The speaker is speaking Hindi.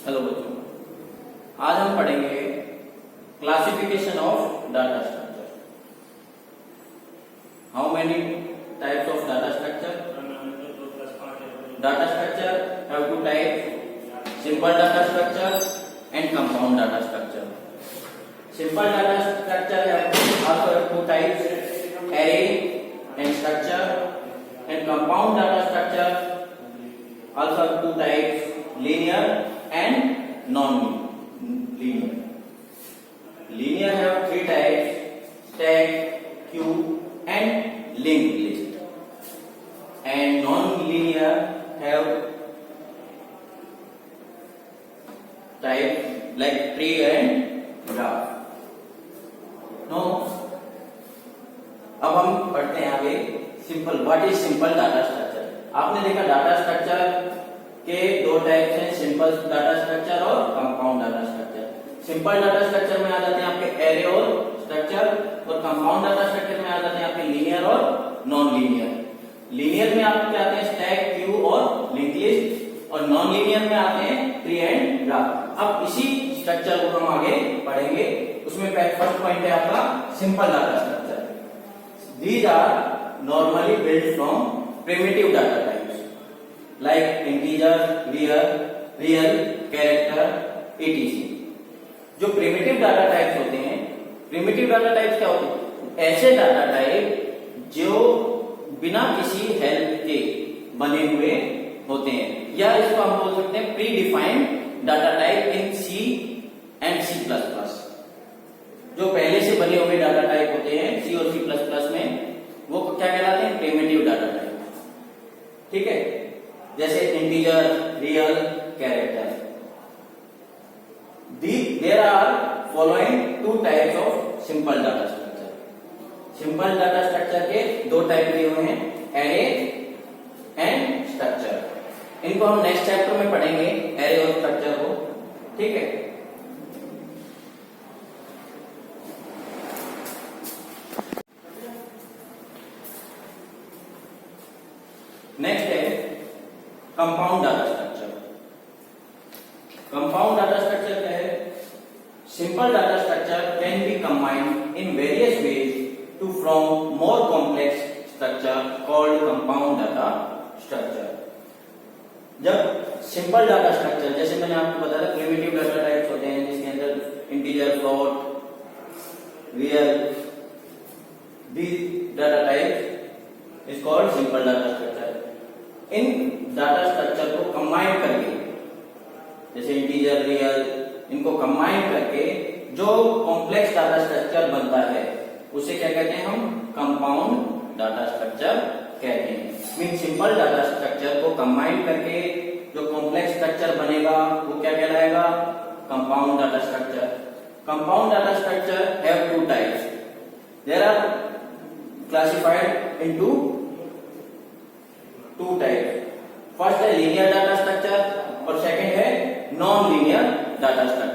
हेलो बच्चों, आज हम पढ़ेंगे classification of data structure. How many types of data structure? Data structure have two type: simple data structure and compound data structure. Simple data structure also have two types: array and structure, and compound data structure also have two types: linear and non-linear. Linear have three types: stack, queue, and linked list. And non-linear have types like tree and graph. Now, अब हम पढ़ते हैं आगे simple. What is simple data structure? आपने देखा डाटा स्ट्रक्चर के दो टाइप्स हैं, सिंपल डाटा स्ट्रक्चर और compound data structure. Simple data structure में आ जाते हैं आपके एरे और स्ट्रक्चर, और कंपाउंड डाटा स्ट्रक्चर में आ जाते हैं आपके लीनियर और नॉन लीनियर। लीनियर में आपके आते हैं स्टैक, क्यू और लिंक लिस्ट, और नॉन लीनियर में आते हैं ट्री एंड ग्राफ। अब इसी स्ट्रक्चर को हम आगे पढ़ेंगे। उसमें फर्स्ट पॉइंट है आपका simple data structure. These are normally built from primitive data types like integer, real, character, etc. जो primitive data types होते हैं, primitive data types क्या होते हैं? ऐसे डाटा टाइप जो बिना किसी हेल्प के बने हुए होते हैं, या इसको हम बोल सकते हैं pre defined data type in C and C++। जो पहले से बने हुए डाटा टाइप होते हैं C और C++ में, वो क्या कहलाते हैं? Primitive data type. ठीक है, जैसे integer, real, character. There are following two types of simple data structure. Simple data structure के दो टाइप दिए हुए हैं, एरे एंड स्ट्रक्चर। इनको हम नेक्स्ट चैप्टर में पढ़ेंगे, एरे और स्ट्रक्चर को। ठीक है, नेक्स्ट है compound data structure. Compound data structure क्या है? Simple data structure can be combined in various ways to form more complex structure called compound data structure. जब सिंपल डाटा स्ट्रक्चर, जैसे मैंने आपको बताया, प्रिमिटिव डाटा टाइप्स होते हैं जिसके अंदर integer, float, real, this data type is called simple data structure. In data structure को कंबाइन करके, जैसे इंटीजर, रियल, इनको कंबाइन करके जो कॉम्प्लेक्स डाटा स्ट्रक्चर बनता है उसे क्या कहते हैं? हम कंपाउंड डाटा स्ट्रक्चर कहते हैं। मीन सिंपल डाटा स्ट्रक्चर को कंबाइन करके जो कॉम्प्लेक्स स्ट्रक्चर बनेगा वो क्या कहलाएगा? Compound data structure. Compound data structure have two types. There are classified into two type. First है लीनियर डाटा स्ट्रक्चर और सेकंड है नॉन लीनियर डाटा स्ट्रक्चर।